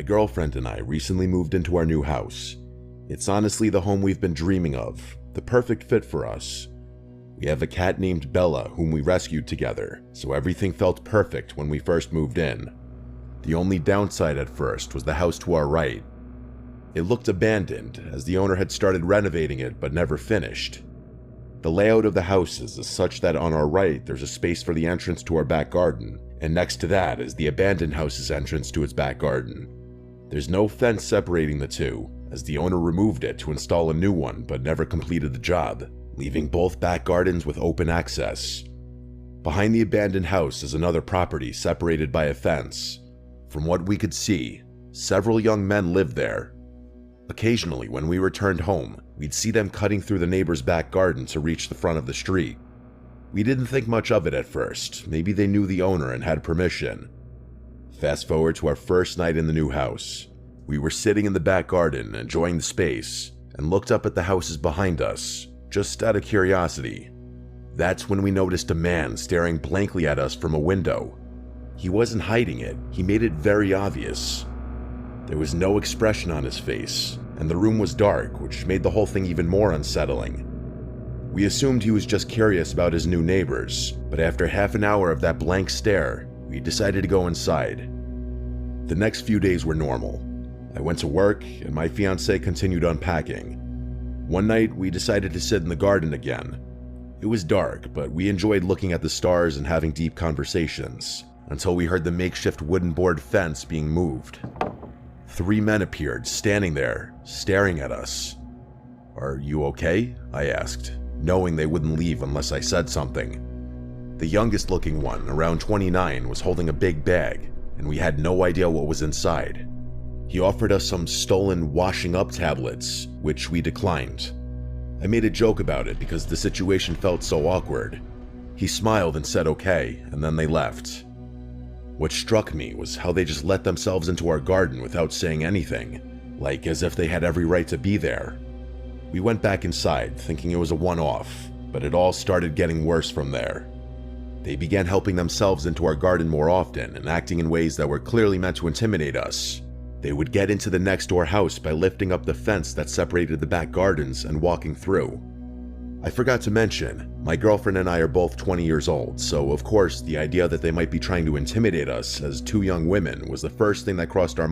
My girlfriend and I recently moved into our new house. It's honestly the home we've been dreaming of, the perfect fit for us. We have a cat named Bella whom we rescued together, so everything felt perfect when we first moved in. The only downside at first was the house to our right. It looked abandoned, as the owner had started renovating it but never finished. The layout of the houses is such that on our right there's a space for the entrance to our back garden, and next to that is the abandoned house's entrance to its back garden. There's no fence separating the two, as the owner removed it to install a new one but never completed the job, leaving both back gardens with open access. Behind the abandoned house is another property separated by a fence. From what we could see, several young men lived there. Occasionally, when we returned home, we'd see them cutting through the neighbor's back garden to reach the front of the street. We didn't think much of it at first. Maybe they knew the owner and had permission. Fast forward to our first night in the new house. We were sitting in the back garden, enjoying the space, and looked up at the houses behind us, just out of curiosity. That's when we noticed a man staring blankly at us from a window. He wasn't hiding it, he made it very obvious. There was no expression on his face, and the room was dark, which made the whole thing even more unsettling. We assumed he was just curious about his new neighbors, but after half an hour of that blank stare, we decided to go inside. The next few days were normal. I went to work, and my fiancée continued unpacking. One night, we decided to sit in the garden again. It was dark, but we enjoyed looking at the stars and having deep conversations, until we heard the makeshift wooden board fence being moved. 3 men appeared, standing there, staring at us. "Are you okay?" I asked, knowing they wouldn't leave unless I said something. The youngest looking one, around 29, was holding a big bag, and we had no idea what was inside. He offered us some stolen washing up tablets, which we declined. I made a joke about it because the situation felt so awkward. He smiled and said okay, and then they left. What struck me was how they just let themselves into our garden without saying anything, like as if they had every right to be there. We went back inside, thinking it was a one-off, but it all started getting worse from there. They began helping themselves into our garden more often and acting in ways that were clearly meant to intimidate us. They would get into the next door house by lifting up the fence that separated the back gardens and walking through. I forgot to mention, my girlfriend and I are both 20 years old, so of course the idea that they might be trying to intimidate us as 2 young women was the first thing that crossed our